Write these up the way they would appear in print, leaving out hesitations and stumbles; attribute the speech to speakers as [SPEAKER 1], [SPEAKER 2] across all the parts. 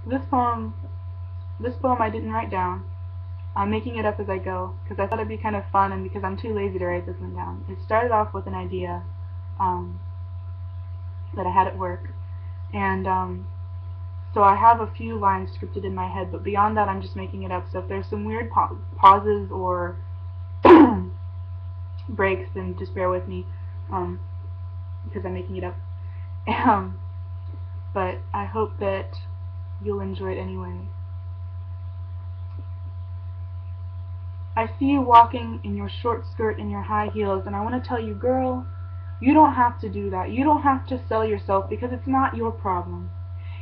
[SPEAKER 1] This poem, this poem I didn't write down. I'm making it up as I go because I thought it'd be kind of fun and because I'm too lazy to write this one down. It started off with an idea um, that I had at work, and so I have a few lines scripted in my head, but beyond that I'm just making it up. So if there's some weird pauses or breaks, then just bear with me um, because I'm making it up. Um, but I hope that you'll enjoy it anyway. I see you walking in your short skirt and your high heels, and I want to tell you, girl, you don't have to do that. You don't have to sell yourself because it's not your problem.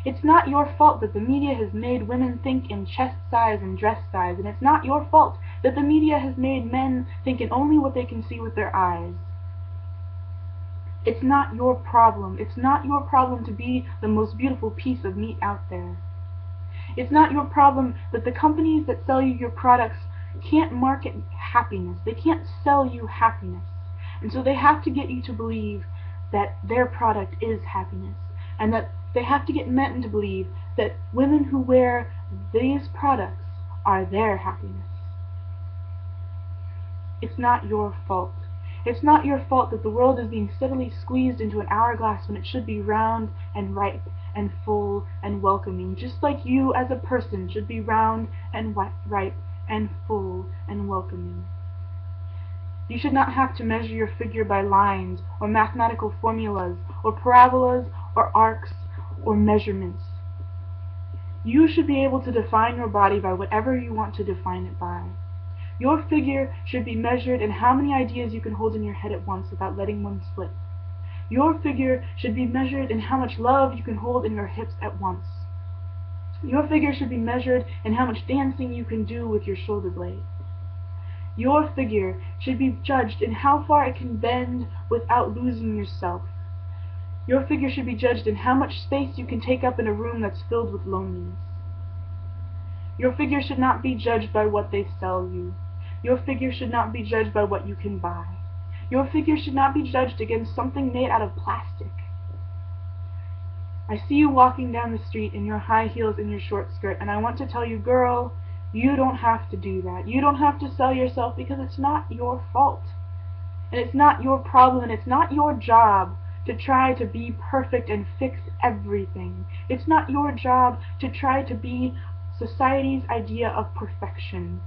[SPEAKER 1] It's not your fault that the media has made women think in chest size and dress size, and it's not your fault that the media has made men think in only what they can see with their eyes. It's not your problem. It's not your problem to be the most beautiful piece of meat out there. It's not your problem that the companies that sell you your products can't market happiness. They can't sell you happiness. And so they have to get you to believe that their product is happiness. And that they have to get men to believe that women who wear these products are their happiness. It's not your fault. It's not your fault that the world is being steadily squeezed into an hourglass when it should be round and ripe and full and welcoming, just like you as a person should be round and ripe and full and welcoming. You should not have to measure your figure by lines or mathematical formulas or parabolas or arcs or measurements. You should be able to define your body by whatever you want to define it by. Your figure should be measured in how many ideas you can hold in your head at once without letting one slip. Your figure should be measured in how much love you can hold in your hips at once. Your figure should be measured in how much dancing you can do with your shoulder blades. Your figure should be judged in how far it can bend without losing yourself. Your figure should be judged in how much space you can take up in a room that's filled with loneliness. Your figure should not be judged by what they sell you. Your figure should not be judged by what you can buy. Your figure should not be judged against something made out of plastic. I see you walking down the street in your high heels and your short skirt, and I want to tell you, girl, you don't have to do that. You don't have to sell yourself because it's not your fault. And it's not your problem, and it's not your job to try to be perfect and fix everything. It's not your job to try to be society's idea of perfection.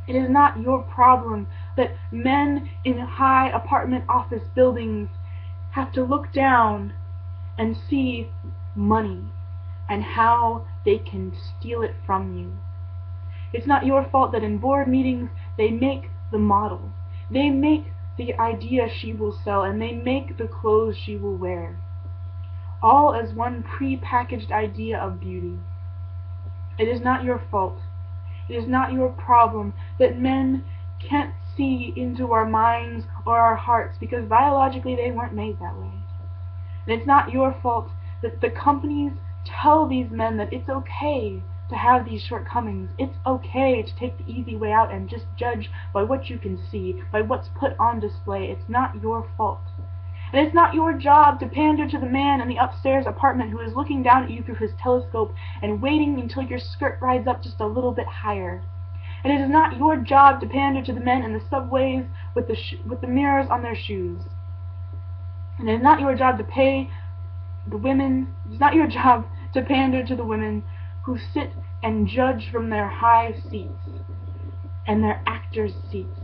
[SPEAKER 1] It is not your problem that men in high apartment office buildings have to look down and see money and how they can steal it from you. It's not your fault that in board meetings they make the model. They make the idea she will sell, and they make the clothes she will wear. All as one pre-packaged idea of beauty. It is not your fault. It is not your problem that men can't see into our minds or our hearts because biologically they weren't made that way. And it's not your fault that the companies tell these men that it's okay to have these shortcomings. It's okay to take the easy way out and just judge by what you can see, by what's put on display. It's not your fault. And it's not your job to pander to the man in the upstairs apartment who is looking down at you through his telescope and waiting until your skirt rides up just a little bit higher. And it is not your job to pander to the men in the subways with the mirrors on their shoes. And it is not your job to pay the women, it's not your job to pander to the women who sit and judge from their high seats, and their actors' seats,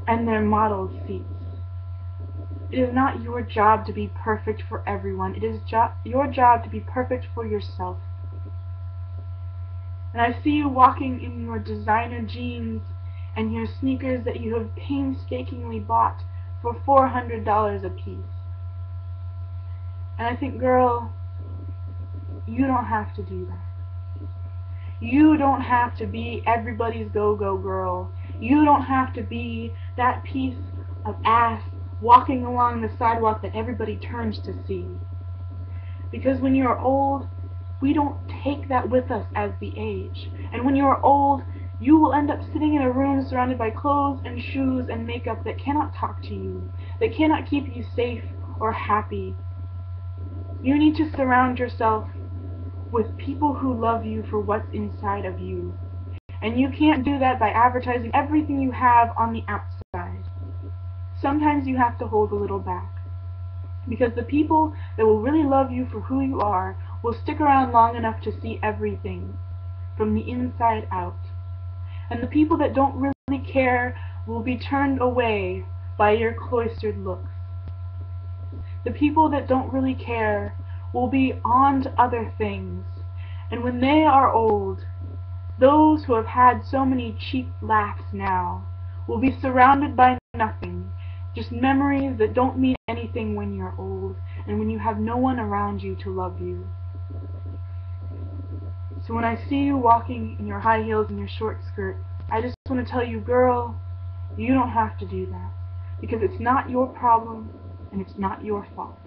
[SPEAKER 1] and their models' seats. It is not your job to be perfect for everyone. It is your job to be perfect for yourself. And I see you walking in your designer jeans and your sneakers that you have painstakingly bought for $400 a piece. And I think, girl, you don't have to do that. You don't have to be everybody's go-go girl. You don't have to be that piece of ass walking along the sidewalk that everybody turns to see. Because when you're old, we don't take that with us as the age. And when you're old, you will end up sitting in a room surrounded by clothes and shoes and makeup that cannot talk to you, that cannot keep you safe or happy. You need to surround yourself with people who love you for what's inside of you. And you can't do that by advertising everything you have on the outside. Sometimes you have to hold a little back. Because the people that will really love you for who you are will stick around long enough to see everything from the inside out. And the people that don't really care will be turned away by your cloistered looks. The people that don't really care will be on to other things, and when they are old, those who have had so many cheap laughs now will be surrounded by nothing, just memories that don't mean anything when you're old and when you have no one around you to love you. So when I see you walking in your high heels and your short skirt, I just want to tell you, girl, you don't have to do that, because it's not your problem and it's not your fault.